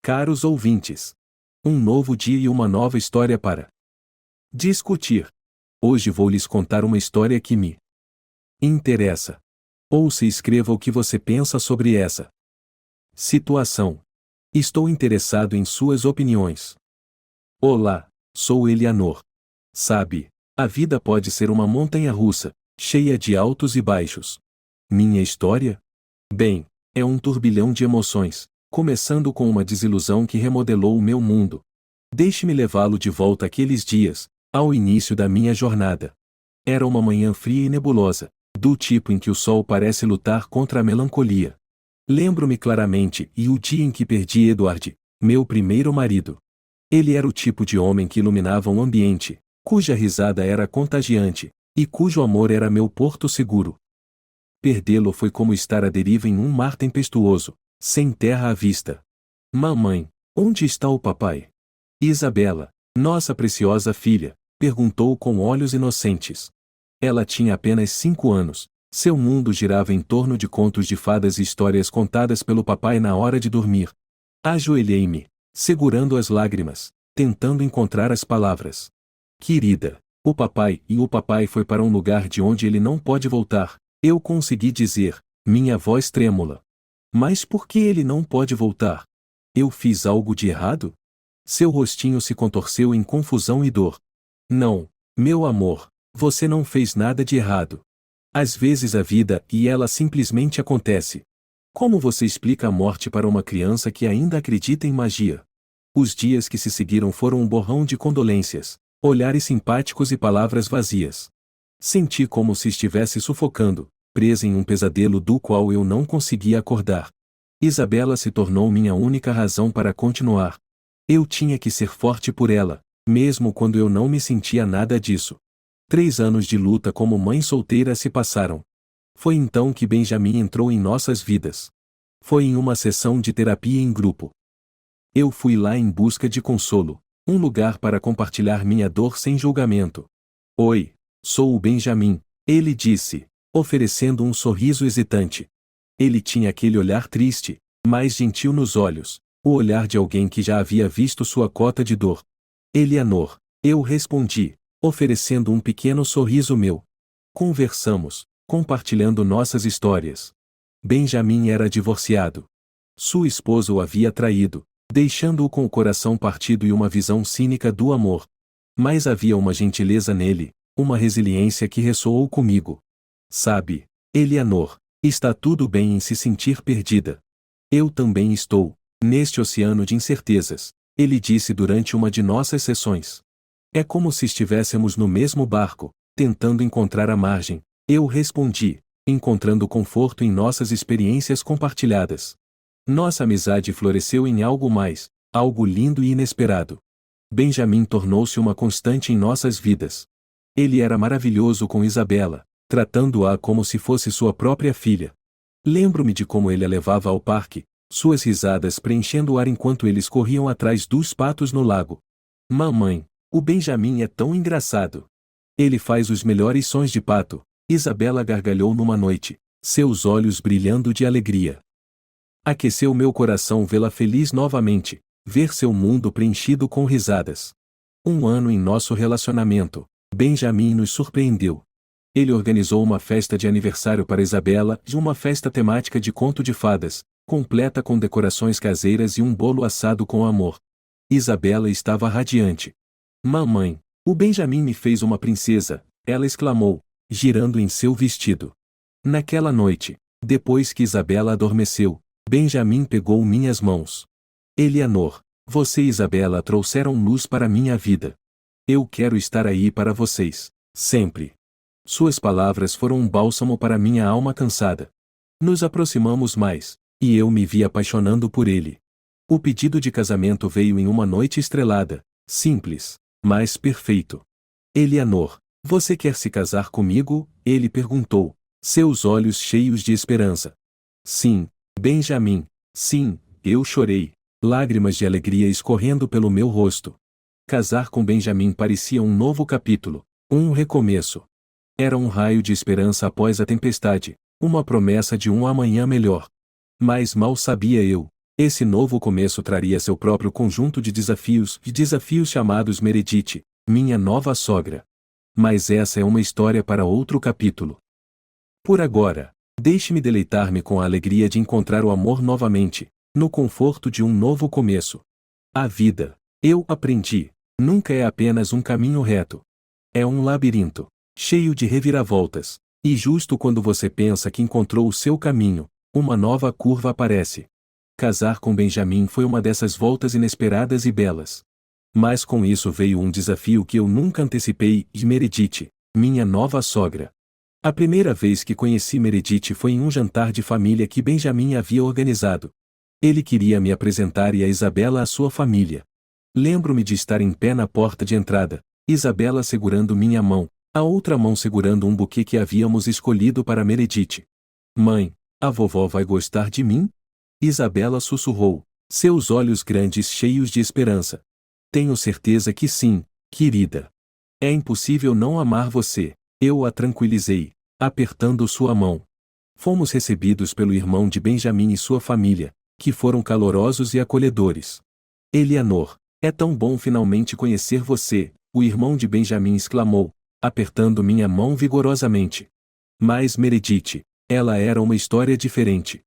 Caros ouvintes, um novo dia e uma nova história para discutir. Hoje vou lhes contar uma história que me interessa. Ouça e escreva o que você pensa sobre essa situação. Estou interessado em suas opiniões. Olá, sou Eleanor. Sabe, a vida pode ser uma montanha-russa, cheia de altos e baixos. Minha história? Bem, é um turbilhão de emoções, começando com uma desilusão que remodelou o meu mundo. Deixe-me levá-lo de volta àqueles dias, ao início da minha jornada. Era uma manhã fria e nebulosa, do tipo em que o sol parece lutar contra a melancolia. Lembro-me claramente o dia em que perdi Edward, meu primeiro marido. Ele era o tipo de homem que iluminava um ambiente, cuja risada era contagiante, e cujo amor era meu porto seguro. Perdê-lo foi como estar à deriva em um mar tempestuoso, sem terra à vista. Mamãe, onde está o papai? Isabela, nossa preciosa filha, perguntou com olhos inocentes. Ela tinha apenas 5 anos, seu mundo girava em torno de contos de fadas e histórias contadas pelo papai na hora de dormir. Ajoelhei-me, segurando as lágrimas, tentando encontrar as palavras. Querida, o papai foi para um lugar de onde ele não pode voltar, eu consegui dizer, minha voz trêmula. Mas por que ele não pode voltar? Eu fiz algo de errado? Seu rostinho se contorceu em confusão e dor. Não, meu amor, você não fez nada de errado. Às vezes a vida e ela simplesmente acontece. Como você explica a morte para uma criança que ainda acredita em magia? Os dias que se seguiram foram um borrão de condolências, olhares simpáticos e palavras vazias. Senti como se estivesse sufocando, presa em um pesadelo do qual eu não conseguia acordar. Isabela se tornou minha única razão para continuar. Eu tinha que ser forte por ela, mesmo quando eu não me sentia nada disso. 3 anos de luta como mãe solteira se passaram. Foi então que Benjamin entrou em nossas vidas. Foi em uma sessão de terapia em grupo. Eu fui lá em busca de consolo, um lugar para compartilhar minha dor sem julgamento. Oi, sou o Benjamin, ele disse, oferecendo um sorriso hesitante. Ele tinha aquele olhar triste, mas gentil nos olhos, o olhar de alguém que já havia visto sua cota de dor. Eleanor, eu respondi, oferecendo um pequeno sorriso meu. Conversamos, compartilhando nossas histórias. Benjamin era divorciado. Sua esposa o havia traído, deixando-o com o coração partido e uma visão cínica do amor. Mas havia uma gentileza nele, uma resiliência que ressoou comigo. Sabe, Eleanor, está tudo bem em se sentir perdida. Eu também estou, neste oceano de incertezas, ele disse durante uma de nossas sessões. É como se estivéssemos no mesmo barco, tentando encontrar a margem, eu respondi, encontrando conforto em nossas experiências compartilhadas. Nossa amizade floresceu em algo mais, algo lindo e inesperado. Benjamin tornou-se uma constante em nossas vidas. Ele era maravilhoso com Isabela, tratando-a como se fosse sua própria filha. Lembro-me de como ele a levava ao parque, suas risadas preenchendo o ar enquanto eles corriam atrás dos patos no lago. Mamãe, o Benjamin é tão engraçado. Ele faz os melhores sons de pato, Isabela gargalhou numa noite, seus olhos brilhando de alegria. Aqueceu meu coração vê-la feliz novamente, ver seu mundo preenchido com risadas. 1 ano em nosso relacionamento, Benjamin nos surpreendeu. Ele organizou uma festa de aniversário para Isabela e uma festa temática de conto de fadas, completa com decorações caseiras e um bolo assado com amor. Isabela estava radiante. Mamãe, o Benjamin me fez uma princesa, ela exclamou, girando em seu vestido. Naquela noite, depois que Isabela adormeceu, Benjamin pegou minhas mãos. Eleanor, você e Isabela trouxeram luz para minha vida. Eu quero estar aí para vocês, sempre. Suas palavras foram um bálsamo para minha alma cansada. Nos aproximamos mais, e eu me vi apaixonando por ele. O pedido de casamento veio em uma noite estrelada, simples, mas perfeito. Eleanor, você quer se casar comigo? Ele perguntou, seus olhos cheios de esperança. Sim, Benjamin, sim, eu chorei, lágrimas de alegria escorrendo pelo meu rosto. Casar com Benjamin parecia um novo capítulo, um recomeço. Era um raio de esperança após a tempestade, uma promessa de um amanhã melhor. Mas mal sabia eu, Esse novo começo traria seu próprio conjunto de desafios chamados Meredith, minha nova sogra. Mas essa é uma história para outro capítulo. Por agora, deixe-me deleitar-me com a alegria de encontrar o amor novamente, no conforto de um novo começo. A vida, eu aprendi, nunca é apenas um caminho reto. É um labirinto, cheio de reviravoltas, e justo quando você pensa que encontrou o seu caminho, uma nova curva aparece. Casar com Benjamin foi uma dessas voltas inesperadas e belas. Mas com isso veio um desafio que eu nunca antecipei, e Meredith, minha nova sogra. A primeira vez que conheci Meredith foi em um jantar de família que Benjamin havia organizado. Ele queria me apresentar e a Isabela à sua família. Lembro-me de estar em pé na porta de entrada, Isabela segurando minha mão, a outra mão segurando um buquê que havíamos escolhido para Meredith. Mãe, a vovó vai gostar de mim? Isabela sussurrou, seus olhos grandes cheios de esperança. Tenho certeza que sim, querida. É impossível não amar você, eu a tranquilizei, apertando sua mão. Fomos recebidos pelo irmão de Benjamin e sua família, que foram calorosos e acolhedores. Eleanor, é tão bom finalmente conhecer você, o irmão de Benjamin exclamou, apertando minha mão vigorosamente. Mas Meredith, ela era uma história diferente.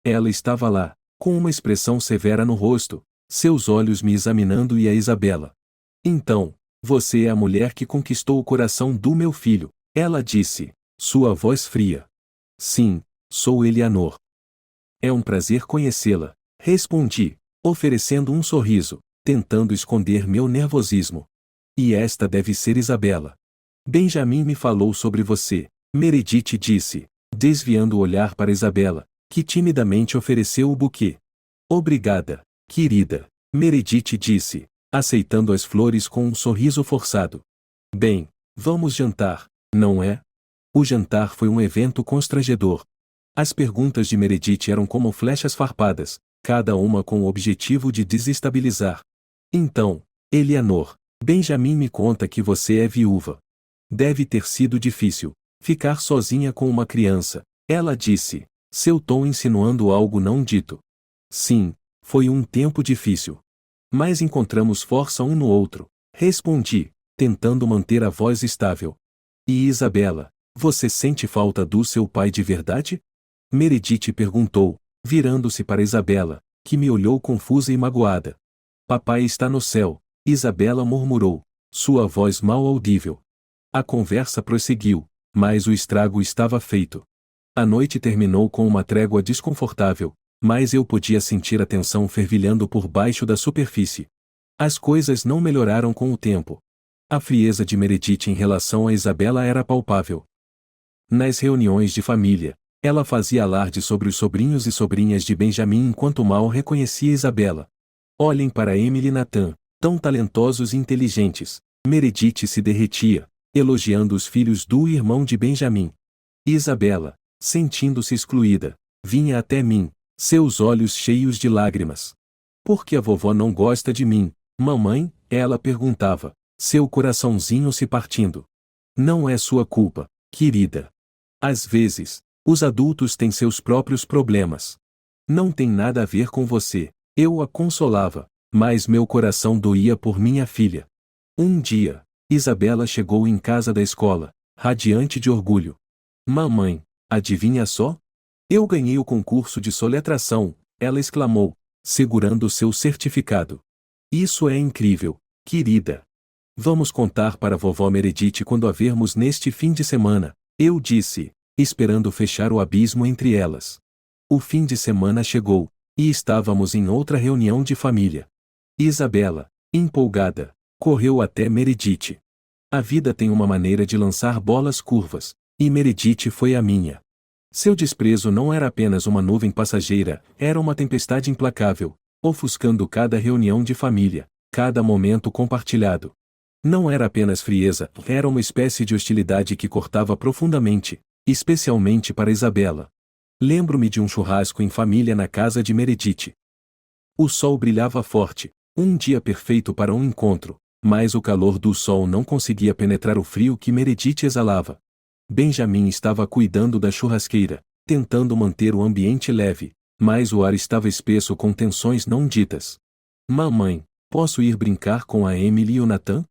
Ela estava lá, com uma expressão severa no rosto, seus olhos me examinando e a Isabela. Então, você é a mulher que conquistou o coração do meu filho, ela disse, sua voz fria. Sim, sou Eleanor. É um prazer conhecê-la, respondi, oferecendo um sorriso, tentando esconder meu nervosismo. E esta deve ser Isabela. Benjamin me falou sobre você, Meredith disse, desviando o olhar para Isabela, que timidamente ofereceu o buquê. Obrigada, querida, Meredith disse, aceitando as flores com um sorriso forçado. Bem, vamos jantar, não é? O jantar foi um evento constrangedor. As perguntas de Meredith eram como flechas farpadas, cada uma com o objetivo de desestabilizar. Então, Eleanor, Benjamin me conta que você é viúva. Deve ter sido difícil, ficar sozinha com uma criança, ela disse, seu tom insinuando algo não dito. Sim, foi um tempo difícil. Mas encontramos força um no outro, respondi, tentando manter a voz estável. E Isabela, você sente falta do seu pai de verdade? Meredith perguntou, virando-se para Isabela, que me olhou confusa e magoada. Papai está no céu, Isabela murmurou, sua voz mal audível. A conversa prosseguiu, mas o estrago estava feito. A noite terminou com uma trégua desconfortável, mas eu podia sentir a tensão fervilhando por baixo da superfície. As coisas não melhoraram com o tempo. A frieza de Meredith em relação a Isabela era palpável. Nas reuniões de família, ela fazia alarde sobre os sobrinhos e sobrinhas de Benjamin enquanto mal reconhecia Isabela. Olhem para Emily e Nathan, tão talentosos e inteligentes. Meredith se derretia, elogiando os filhos do irmão de Benjamin. Isabela, sentindo-se excluída, vinha até mim, seus olhos cheios de lágrimas. Por que a vovó não gosta de mim, mamãe? Ela perguntava, seu coraçãozinho se partindo. Não é sua culpa, querida. Às vezes, os adultos têm seus próprios problemas. Não tem nada a ver com você, eu a consolava, mas meu coração doía por minha filha. Um dia, Isabela chegou em casa da escola, radiante de orgulho. Mamãe, adivinha só? Eu ganhei o concurso de soletração, ela exclamou, segurando seu certificado. Isso é incrível, querida. Vamos contar para a vovó Meredith quando a vermos neste fim de semana, eu disse, esperando fechar o abismo entre elas. O fim de semana chegou, e estávamos em outra reunião de família. Isabela, empolgada, correu até Meredith. A vida tem uma maneira de lançar bolas curvas, e Meredith foi a minha. Seu desprezo não era apenas uma nuvem passageira, era uma tempestade implacável, ofuscando cada reunião de família, cada momento compartilhado. Não era apenas frieza, era uma espécie de hostilidade que cortava profundamente, especialmente para Isabela. Lembro-me de um churrasco em família na casa de Meredith. O sol brilhava forte, um dia perfeito para um encontro, mas o calor do sol não conseguia penetrar o frio que Meredith exalava. Benjamin estava cuidando da churrasqueira, tentando manter o ambiente leve, mas o ar estava espesso com tensões não ditas. Mamãe, posso ir brincar com a Emily e o Nathan?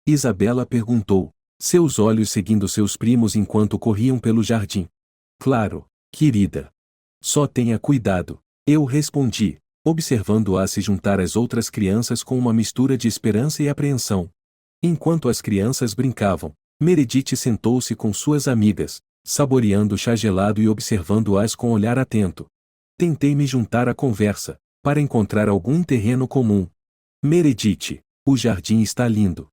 Isabela perguntou, seus olhos seguindo seus primos enquanto corriam pelo jardim. Claro, querida. Só tenha cuidado, eu respondi, observando-a se juntar às outras crianças com uma mistura de esperança e apreensão. Enquanto as crianças brincavam, Meredith sentou-se com suas amigas, saboreando o chá gelado e observando-as com olhar atento. Tentei me juntar à conversa, para encontrar algum terreno comum. Meredith, o jardim está lindo.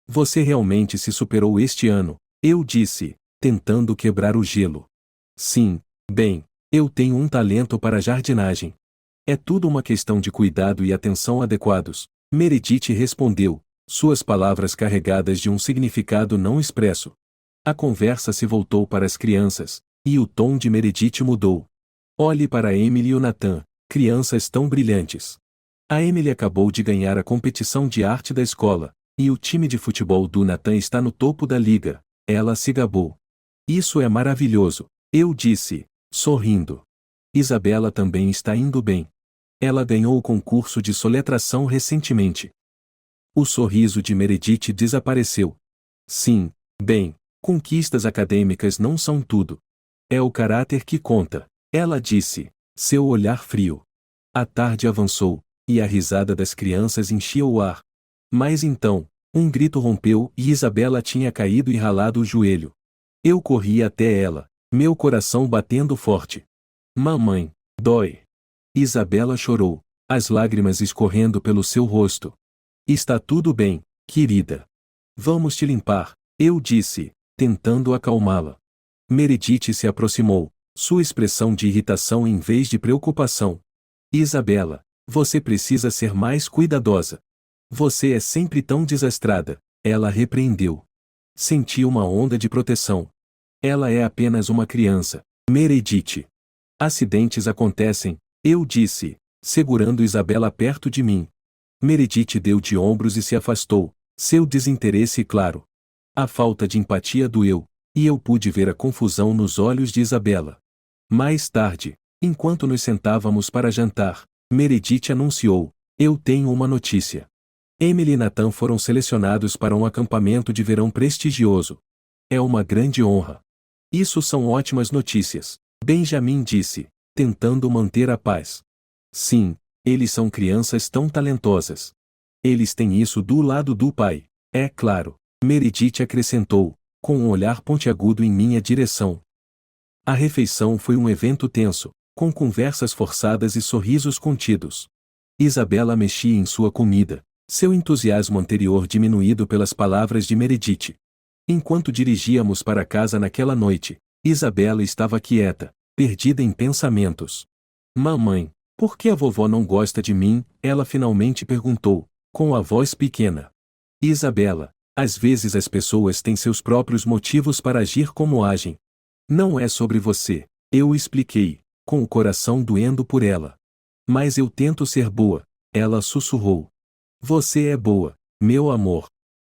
Você realmente se superou este ano, eu disse, tentando quebrar o gelo. Sim, bem, eu tenho um talento para jardinagem. É tudo uma questão de cuidado e atenção adequados, Meredith respondeu, suas palavras carregadas de um significado não expresso. A conversa se voltou para as crianças, e o tom de Meredith mudou. Olhe para Emily e o Nathan, crianças tão brilhantes. A Emily acabou de ganhar a competição de arte da escola, e o time de futebol do Nathan está no topo da liga, ela se gabou. Isso é maravilhoso, eu disse, sorrindo. Isabela também está indo bem. Ela ganhou o concurso de soletração recentemente. O sorriso de Meredith desapareceu. Sim, bem, conquistas acadêmicas não são tudo. É o caráter que conta, ela disse, seu olhar frio. A tarde avançou, e a risada das crianças enchia o ar. Mas então, um grito rompeu e Isabela tinha caído e ralado o joelho. Eu corri até ela, meu coração batendo forte. Mamãe, dói. Isabela chorou, as lágrimas escorrendo pelo seu rosto. Está tudo bem, querida. Vamos te limpar, eu disse, tentando acalmá-la. Meredith se aproximou, sua expressão de irritação em vez de preocupação. Isabela, você precisa ser mais cuidadosa. Você é sempre tão desastrada, ela repreendeu. Senti uma onda de proteção. Ela é apenas uma criança, Meredith. Acidentes acontecem, eu disse, segurando Isabela perto de mim. Meredith deu de ombros e se afastou, seu desinteresse claro. A falta de empatia doeu, e eu pude ver a confusão nos olhos de Isabela. Mais tarde, enquanto nos sentávamos para jantar, Meredith anunciou, eu tenho uma notícia. Emily e Nathan foram selecionados para um acampamento de verão prestigioso. É uma grande honra. Isso são ótimas notícias, Benjamin disse, tentando manter a paz. Sim, eles são crianças tão talentosas. Eles têm isso do lado do pai, é claro, Meredith acrescentou, com um olhar pontiagudo em minha direção. A refeição foi um evento tenso, com conversas forçadas e sorrisos contidos. Isabela mexia em sua comida, seu entusiasmo anterior diminuído pelas palavras de Meredith. Enquanto dirigíamos para casa naquela noite, Isabela estava quieta, perdida em pensamentos. Mamãe, por que a vovó não gosta de mim? Ela finalmente perguntou, com a voz pequena. Isabela, às vezes as pessoas têm seus próprios motivos para agir como agem. Não é sobre você, eu expliquei, com o coração doendo por ela. Mas eu tento ser boa, ela sussurrou. Você é boa, meu amor.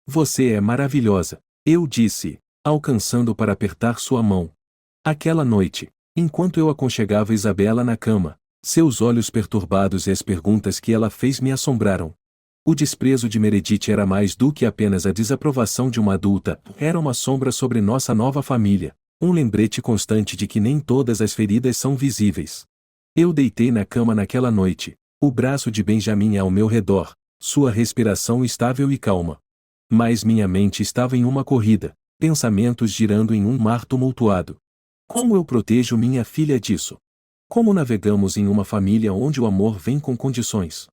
Você é maravilhosa, eu disse, alcançando para apertar sua mão. Aquela noite, enquanto eu aconchegava Isabela na cama, seus olhos perturbados e as perguntas que ela fez me assombraram. O desprezo de Meredith era mais do que apenas a desaprovação de uma adulta, era uma sombra sobre nossa nova família, um lembrete constante de que nem todas as feridas são visíveis. Eu deitei na cama naquela noite, o braço de Benjamin ao meu redor, sua respiração estável e calma. Mas minha mente estava em uma corrida, pensamentos girando em um mar tumultuado. Como eu protejo minha filha disso? Como navegamos em uma família onde o amor vem com condições?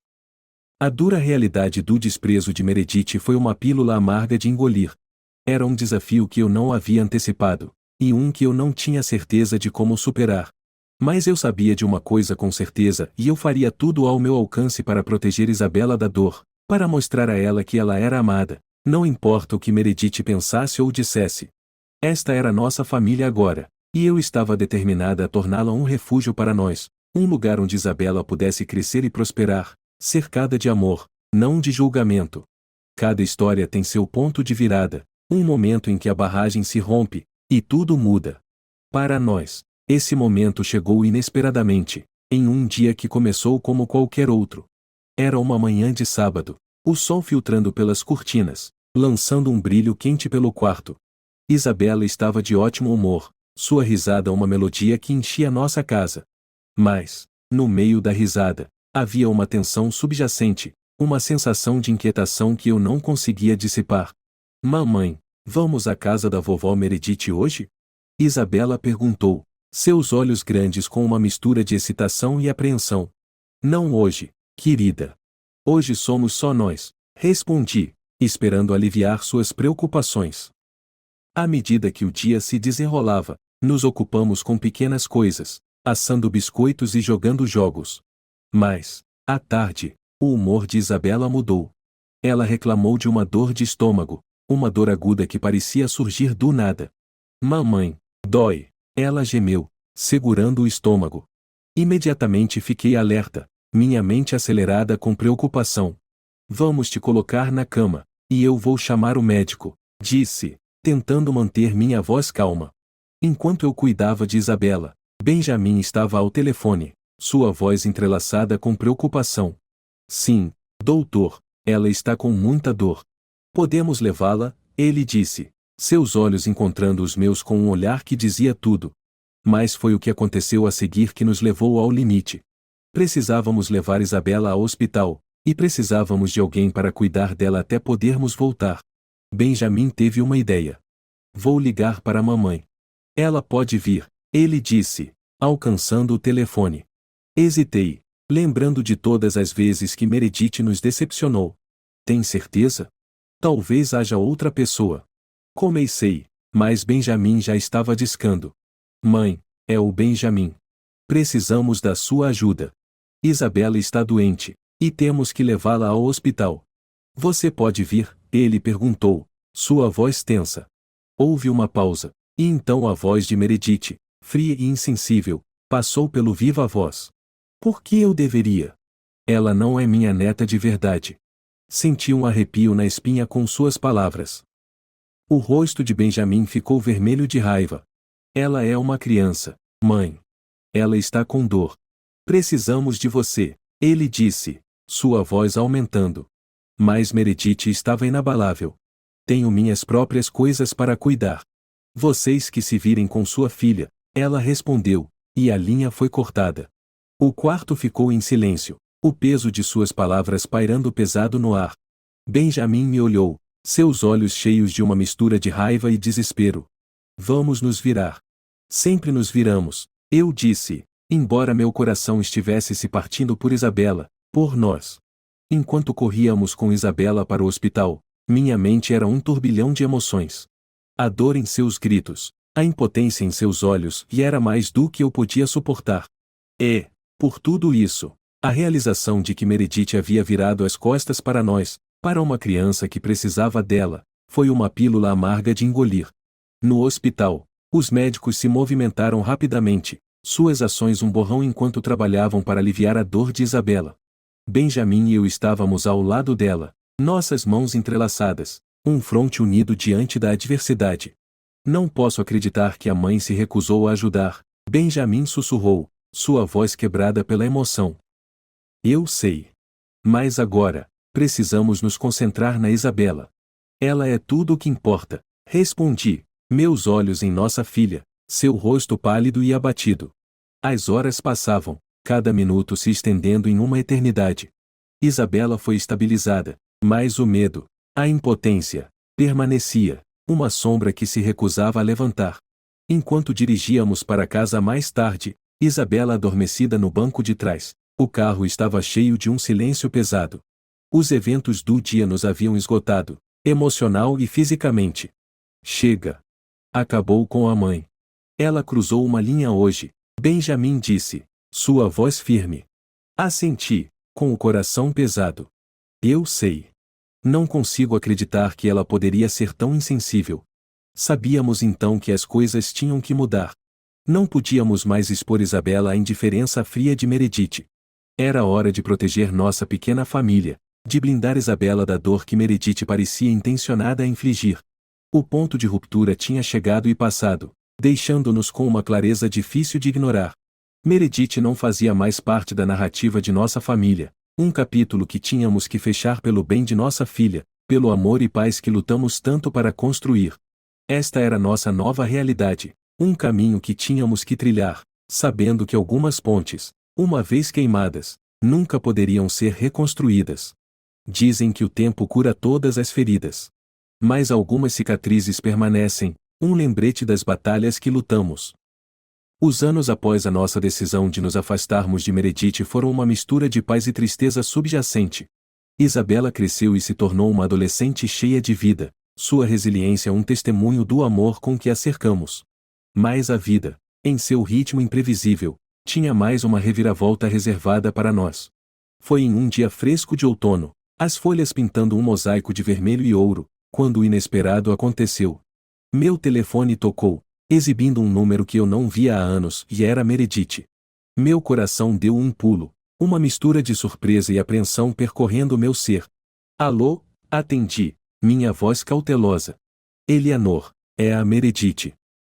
A dura realidade do desprezo de Meredith foi uma pílula amarga de engolir. Era um desafio que eu não havia antecipado, e um que eu não tinha certeza de como superar. Mas eu sabia de uma coisa com certeza e eu faria tudo ao meu alcance para proteger Isabela da dor, para mostrar a ela que ela era amada, não importa o que Meredith pensasse ou dissesse. Esta era nossa família agora, e eu estava determinada a torná-la um refúgio para nós, um lugar onde Isabela pudesse crescer e prosperar, cercada de amor, não de julgamento. Cada história tem seu ponto de virada, um momento em que a barragem se rompe, e tudo muda. Para nós, esse momento chegou inesperadamente, em um dia que começou como qualquer outro. Era uma manhã de sábado, o sol filtrando pelas cortinas, lançando um brilho quente pelo quarto. Isabela estava de ótimo humor, sua risada uma melodia que enchia nossa casa. Mas, no meio da risada, havia uma tensão subjacente, uma sensação de inquietação que eu não conseguia dissipar. Mamãe, vamos à casa da vovó Meredith hoje? Isabela perguntou, seus olhos grandes com uma mistura de excitação e apreensão. Não hoje, querida. Hoje somos só nós, respondi, esperando aliviar suas preocupações. À medida que o dia se desenrolava, nos ocupamos com pequenas coisas, assando biscoitos e jogando jogos. Mas, à tarde, o humor de Isabela mudou. Ela reclamou de uma dor de estômago, uma dor aguda que parecia surgir do nada. Mamãe, dói, ela gemeu, segurando o estômago. Imediatamente fiquei alerta, minha mente acelerada com preocupação. Vamos te colocar na cama, e eu vou chamar o médico, disse, tentando manter minha voz calma. Enquanto eu cuidava de Isabela, Benjamin estava ao telefone, sua voz entrelaçada com preocupação. Sim, doutor, ela está com muita dor. Podemos levá-la? Ele disse, seus olhos encontrando os meus com um olhar que dizia tudo. Mas foi o que aconteceu a seguir que nos levou ao limite. Precisávamos levar Isabela ao hospital, e precisávamos de alguém para cuidar dela até podermos voltar. Benjamin teve uma ideia. Vou ligar para a mamãe. Ela pode vir, ele disse, alcançando o telefone. Hesitei, lembrando de todas as vezes que Meredith nos decepcionou. Tem certeza? Talvez haja outra pessoa. Comecei, mas Benjamin já estava discando. Mãe, é o Benjamin. Precisamos da sua ajuda. Isabela está doente, e temos que levá-la ao hospital. Você pode vir? Ele perguntou, sua voz tensa. Houve uma pausa, e então a voz de Meredith, fria e insensível, passou pelo viva voz. Por que eu deveria? Ela não é minha neta de verdade. Senti um arrepio na espinha com suas palavras. O rosto de Benjamin ficou vermelho de raiva. Ela é uma criança, mãe. Ela está com dor. Precisamos de você, ele disse, sua voz aumentando. Mas Meredith estava inabalável. Tenho minhas próprias coisas para cuidar. Vocês que se virem com sua filha, ela respondeu, e a linha foi cortada. O quarto ficou em silêncio, o peso de suas palavras pairando pesado no ar. Benjamin me olhou, seus olhos cheios de uma mistura de raiva e desespero. Vamos nos virar. Sempre nos viramos, eu disse, embora meu coração estivesse se partindo por Isabela, por nós. Enquanto corríamos com Isabela para o hospital, minha mente era um turbilhão de emoções. A dor em seus gritos, a impotência em seus olhos e era mais do que eu podia suportar. E, por tudo isso, a realização de que Meredith havia virado as costas para nós, para uma criança que precisava dela, foi uma pílula amarga de engolir. No hospital, os médicos se movimentaram rapidamente, suas ações um borrão enquanto trabalhavam para aliviar a dor de Isabela. Benjamin e eu estávamos ao lado dela, nossas mãos entrelaçadas, um fronte unido diante da adversidade. Não posso acreditar que a mãe se recusou a ajudar, Benjamin sussurrou, sua voz quebrada pela emoção. Eu sei. Mas agora, precisamos nos concentrar na Isabela. Ela é tudo o que importa, respondi, meus olhos em nossa filha, seu rosto pálido e abatido. As horas passavam, cada minuto se estendendo em uma eternidade. Isabela foi estabilizada, mas o medo, a impotência, permanecia, uma sombra que se recusava a levantar. Enquanto dirigíamos para casa mais tarde, Isabela adormecida no banco de trás, o carro estava cheio de um silêncio pesado. Os eventos do dia nos haviam esgotado, emocional e fisicamente. Chega. Acabou com a mãe. Ela cruzou uma linha hoje, Benjamin disse, sua voz firme. Assenti, com o coração pesado. Eu sei. Não consigo acreditar que ela poderia ser tão insensível. Sabíamos então que as coisas tinham que mudar. Não podíamos mais expor Isabela à indiferença fria de Meredith. Era hora de proteger nossa pequena família, de blindar Isabela da dor que Meredith parecia intencionada a infligir. O ponto de ruptura tinha chegado e passado, deixando-nos com uma clareza difícil de ignorar. Meredith não fazia mais parte da narrativa de nossa família, um capítulo que tínhamos que fechar pelo bem de nossa filha, pelo amor e paz que lutamos tanto para construir. Esta era nossa nova realidade, um caminho que tínhamos que trilhar, sabendo que algumas pontes, uma vez queimadas, nunca poderiam ser reconstruídas. Dizem que o tempo cura todas as feridas. Mas algumas cicatrizes permanecem, um lembrete das batalhas que lutamos. Os anos após a nossa decisão de nos afastarmos de Meredith foram uma mistura de paz e tristeza subjacente. Isabela cresceu e se tornou uma adolescente cheia de vida, sua resiliência um testemunho do amor com que a cercamos. Mas a vida, em seu ritmo imprevisível, tinha mais uma reviravolta reservada para nós. Foi em um dia fresco de outono, as folhas pintando um mosaico de vermelho e ouro, quando o inesperado aconteceu. Meu telefone tocou, exibindo um número que eu não via há anos, e era Meredith. Meu coração deu um pulo, uma mistura de surpresa e apreensão percorrendo meu ser. Alô? Atendi, minha voz cautelosa. Eleanor, é a Meredith.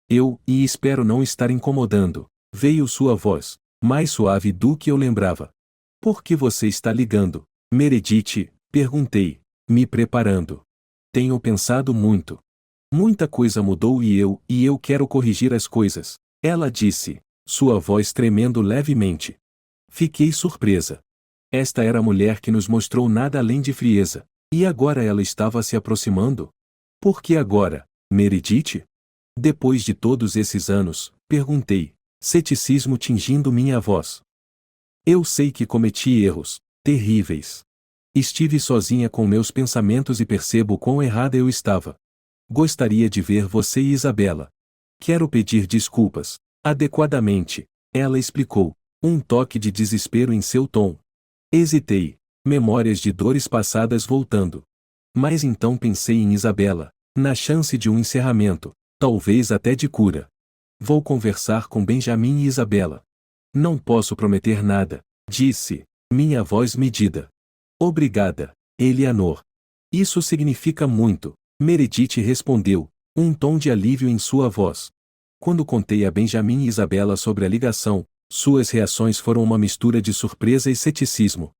E espero não estar incomodando, veio sua voz, mais suave do que eu lembrava. Por que você está ligando, Meredith? Perguntei, me preparando. Tenho pensado muito. Muita coisa mudou e eu quero corrigir as coisas, ela disse, sua voz tremendo levemente. Fiquei surpresa. Esta era a mulher que nos mostrou nada além de frieza, e agora ela estava se aproximando? Por que agora, Meredith? Depois de todos esses anos, perguntei, ceticismo tingindo minha voz. Eu sei que cometi erros, terríveis. Estive sozinha com meus pensamentos e percebo quão errada eu estava. Gostaria de ver você e Isabela. Quero pedir desculpas, adequadamente, ela explicou, um toque de desespero em seu tom. Hesitei, memórias de dores passadas voltando. Mas então pensei em Isabela, na chance de um encerramento, talvez até de cura. Vou conversar com Benjamin e Isabela. Não posso prometer nada, disse, minha voz medida. Obrigada, Eleanor. Isso significa muito, Meredith respondeu, um tom de alívio em sua voz. Quando contei a Benjamin e Isabela sobre a ligação, suas reações foram uma mistura de surpresa e ceticismo.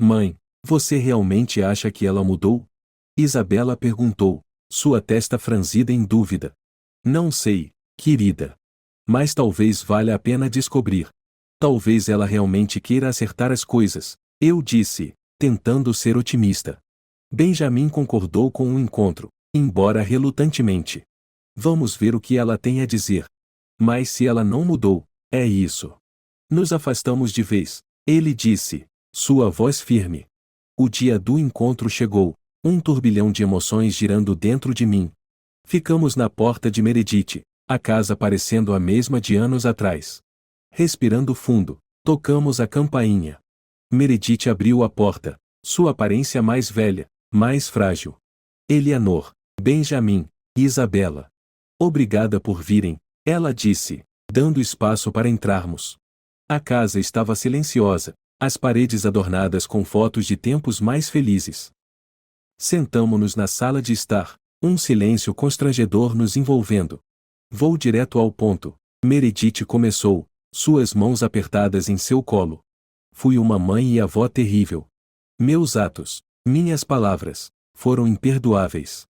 Mãe, você realmente acha que ela mudou? Isabela perguntou, sua testa franzida em dúvida. Não sei, querida. Mas talvez valha a pena descobrir. Talvez ela realmente queira acertar as coisas, eu disse, tentando ser otimista. Benjamin concordou com o encontro, embora relutantemente. Vamos ver o que ela tem a dizer. Mas se ela não mudou, é isso. Nos afastamos de vez, ele disse, sua voz firme. O dia do encontro chegou, um turbilhão de emoções girando dentro de mim. Ficamos na porta de Meredith, a casa parecendo a mesma de anos atrás. Respirando fundo, tocamos a campainha. Meredith abriu a porta, sua aparência mais velha, mais frágil. Eleanor, Benjamin, Isabela. Obrigada por virem, ela disse, dando espaço para entrarmos. A casa estava silenciosa, as paredes adornadas com fotos de tempos mais felizes. Sentamo-nos na sala de estar, um silêncio constrangedor nos envolvendo. Vou direto ao ponto, Meredith começou, suas mãos apertadas em seu colo. Fui uma mãe e avó terrível. Meus atos, minhas palavras, foram imperdoáveis.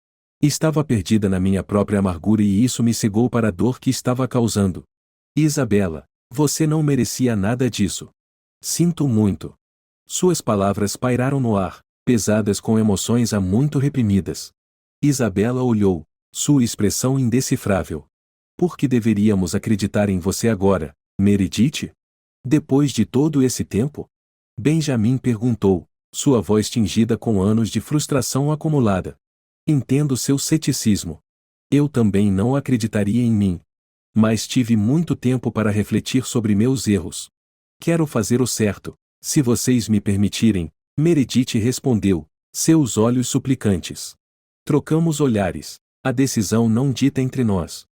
Estava perdida na minha própria amargura e isso me cegou para a dor que estava causando. Isabela, você não merecia nada disso. Sinto muito. Suas palavras pairaram no ar, pesadas com emoções há muito reprimidas. Isabela olhou, sua expressão indecifrável. Por que deveríamos acreditar em você agora, Meredith? Depois de todo esse tempo? Benjamin perguntou, sua voz tingida com anos de frustração acumulada. Entendo seu ceticismo. Eu também não acreditaria em mim. Mas tive muito tempo para refletir sobre meus erros. Quero fazer o certo, se vocês me permitirem, Meredith respondeu, seus olhos suplicantes. Trocamos olhares, a decisão não dita entre nós.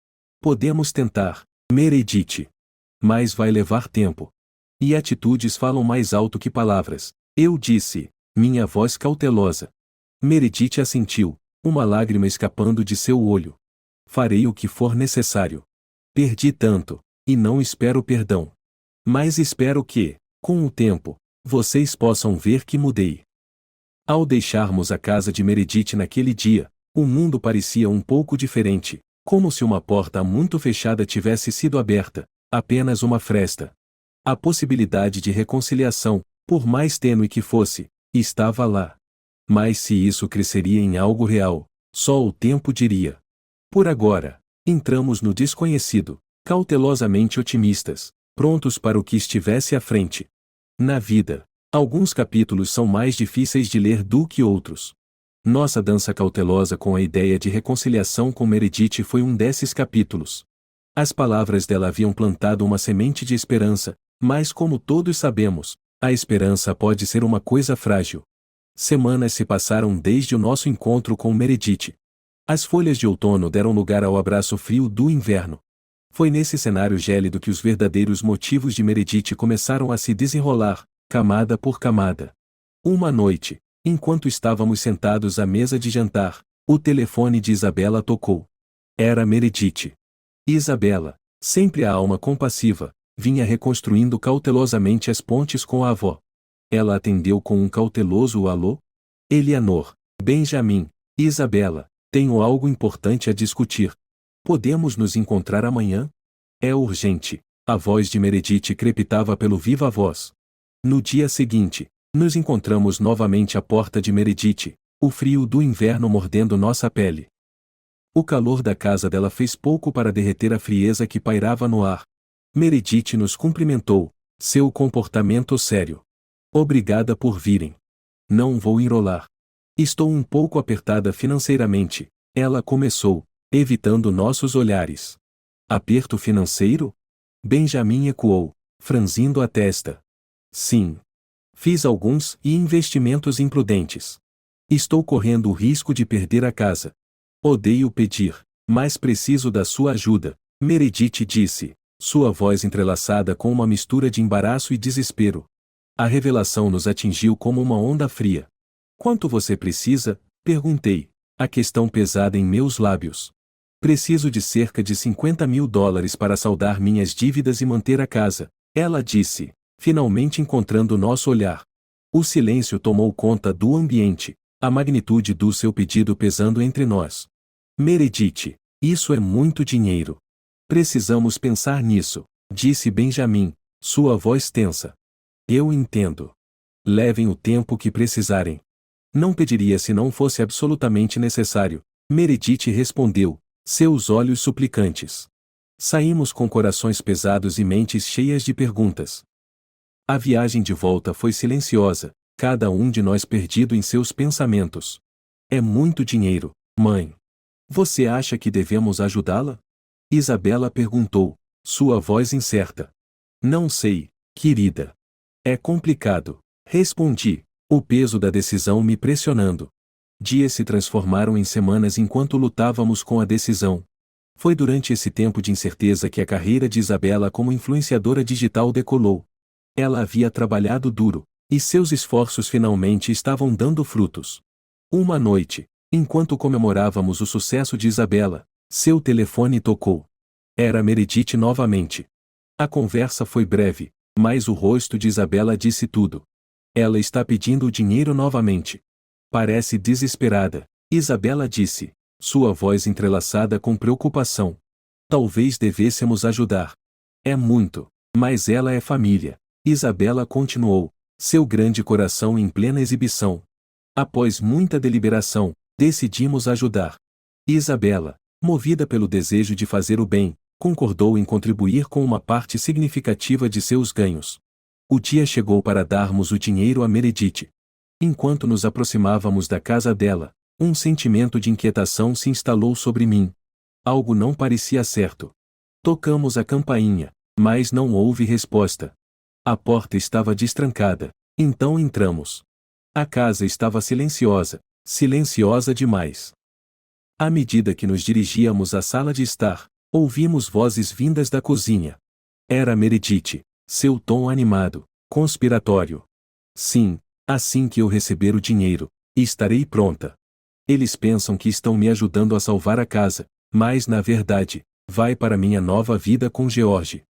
Podemos tentar, Meredith. Mas vai levar tempo. E atitudes falam mais alto que palavras, eu disse, minha voz cautelosa. Meredith assentiu, uma lágrima escapando de seu olho. Farei o que for necessário. Perdi tanto, e não espero perdão. Mas espero que, com o tempo, vocês possam ver que mudei. Ao deixarmos a casa de Meredith naquele dia, o mundo parecia um pouco diferente, como se uma porta muito fechada tivesse sido aberta, apenas uma fresta. A possibilidade de reconciliação, por mais tênue que fosse, estava lá. Mas se isso cresceria em algo real, só o tempo diria. Por agora, entramos no desconhecido, cautelosamente otimistas, prontos para o que estivesse à frente. Na vida, alguns capítulos são mais difíceis de ler do que outros. Nossa dança cautelosa com a ideia de reconciliação com Meredith foi um desses capítulos. As palavras dela haviam plantado uma semente de esperança, mas como todos sabemos, a esperança pode ser uma coisa frágil. Semanas se passaram desde o nosso encontro com Meredith. As folhas de outono deram lugar ao abraço frio do inverno. Foi nesse cenário gélido que os verdadeiros motivos de Meredith começaram a se desenrolar, camada por camada. Uma noite, enquanto estávamos sentados à mesa de jantar, o telefone de Isabela tocou. Era Meredith. Isabela, sempre a alma compassiva, vinha reconstruindo cautelosamente as pontes com a avó. Ela atendeu com um cauteloso alô. Eleanor, Benjamin, Isabela, tenho algo importante a discutir. Podemos nos encontrar amanhã? É urgente. A voz de Meredith crepitava pelo viva voz. No dia seguinte, nos encontramos novamente à porta de Meredith, o frio do inverno mordendo nossa pele. O calor da casa dela fez pouco para derreter a frieza que pairava no ar. Meredith nos cumprimentou, seu comportamento sério. Obrigada por virem. Não vou enrolar. Estou um pouco apertada financeiramente, ela começou, evitando nossos olhares. Aperto financeiro? Benjamin ecoou, franzindo a testa. Sim. Fiz alguns investimentos imprudentes. Estou correndo o risco de perder a casa. Odeio pedir, mas preciso da sua ajuda, Meredith disse, sua voz entrelaçada com uma mistura de embaraço e desespero. A revelação nos atingiu como uma onda fria. Quanto você precisa? Perguntei, a questão pesada em meus lábios. Preciso de cerca de $50.000 para saldar minhas dívidas e manter a casa, ela disse, finalmente encontrando nosso olhar. O silêncio tomou conta do ambiente, a magnitude do seu pedido pesando entre nós. Meredith, isso é muito dinheiro. Precisamos pensar nisso, disse Benjamin, sua voz tensa. Eu entendo. Levem o tempo que precisarem. Não pediria se não fosse absolutamente necessário, Meredith respondeu, seus olhos suplicantes. Saímos com corações pesados e mentes cheias de perguntas. A viagem de volta foi silenciosa, cada um de nós perdido em seus pensamentos. É muito dinheiro, mãe. Você acha que devemos ajudá-la? Isabela perguntou, sua voz incerta. Não sei, querida. É complicado, respondi, o peso da decisão me pressionando. Dias se transformaram em semanas enquanto lutávamos com a decisão. Foi durante esse tempo de incerteza que a carreira de Isabela como influenciadora digital decolou. Ela havia trabalhado duro, e seus esforços finalmente estavam dando frutos. Uma noite, enquanto comemorávamos o sucesso de Isabela, seu telefone tocou. Era Meredith novamente. A conversa foi breve, mas o rosto de Isabela disse tudo. Ela está pedindo o dinheiro novamente. Parece desesperada, Isabela disse, sua voz entrelaçada com preocupação. Talvez devêssemos ajudar. É muito, mas ela é família. Isabela continuou, seu grande coração em plena exibição. Após muita deliberação, decidimos ajudar. Isabela, movida pelo desejo de fazer o bem, concordou em contribuir com uma parte significativa de seus ganhos. O dia chegou para darmos o dinheiro a Meredith. Enquanto nos aproximávamos da casa dela, um sentimento de inquietação se instalou sobre mim. Algo não parecia certo. Tocamos a campainha, mas não houve resposta. A porta estava destrancada, então entramos. A casa estava silenciosa, silenciosa demais. À medida que nos dirigíamos à sala de estar, ouvimos vozes vindas da cozinha. Era Meredith, seu tom animado, conspiratório. Sim, assim que eu receber o dinheiro, estarei pronta. Eles pensam que estão me ajudando a salvar a casa, mas na verdade, vai para minha nova vida com George.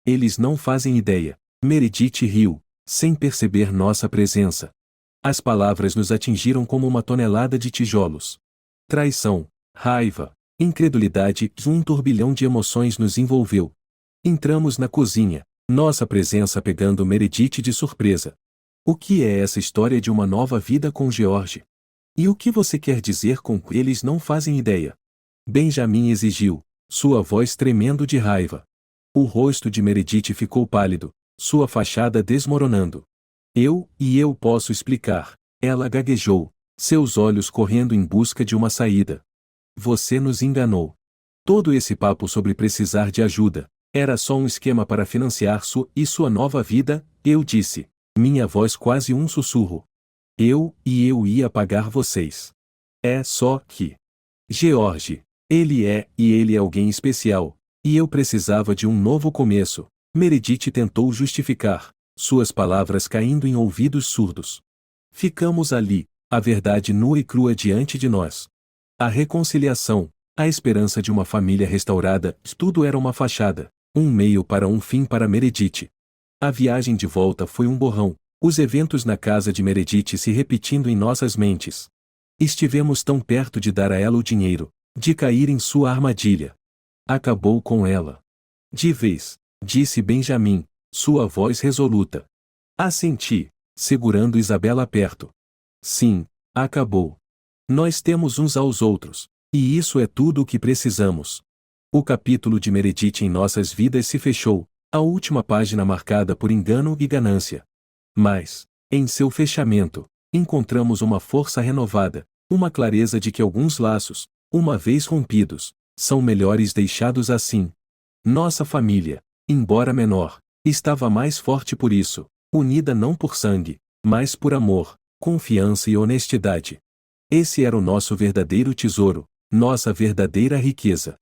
Eles não fazem ideia, Meredith riu, sem perceber nossa presença. As palavras nos atingiram como uma tonelada de tijolos. Traição, raiva, incredulidade, um turbilhão de emoções nos envolveu. Entramos na cozinha, nossa presença pegando Meredith de surpresa. O que é essa história de uma nova vida com George? E o que você quer dizer com que eles não fazem ideia? Benjamin exigiu, sua voz tremendo de raiva. O rosto de Meredith ficou pálido, sua fachada desmoronando. Eu posso explicar. Ela gaguejou, seus olhos correndo em busca de uma saída. Você nos enganou. Todo esse papo sobre precisar de ajuda era só um esquema para financiar sua nova vida, eu disse. Minha voz quase um sussurro. Eu ia pagar vocês. É só que. George. Ele é alguém especial. E eu precisava de um novo começo. Meredith tentou justificar, suas palavras caindo em ouvidos surdos. Ficamos ali, a verdade nua e crua diante de nós. A reconciliação, a esperança de uma família restaurada, tudo era uma fachada, um meio para um fim para Meredith. A viagem de volta foi um borrão, os eventos na casa de Meredith se repetindo em nossas mentes. Estivemos tão perto de dar a ela o dinheiro, de cair em sua armadilha. Acabou com ela. De vez, disse Benjamin, sua voz resoluta. Assenti, segurando Isabela perto. Sim, acabou. Nós temos uns aos outros, e isso é tudo o que precisamos. O capítulo de Meredith em nossas vidas se fechou, a última página marcada por engano e ganância. Mas, em seu fechamento, encontramos uma força renovada, uma clareza de que alguns laços, uma vez rompidos, são melhores deixados assim. Nossa família, embora menor, estava mais forte por isso, unida não por sangue, mas por amor, confiança e honestidade. Esse era o nosso verdadeiro tesouro, nossa verdadeira riqueza.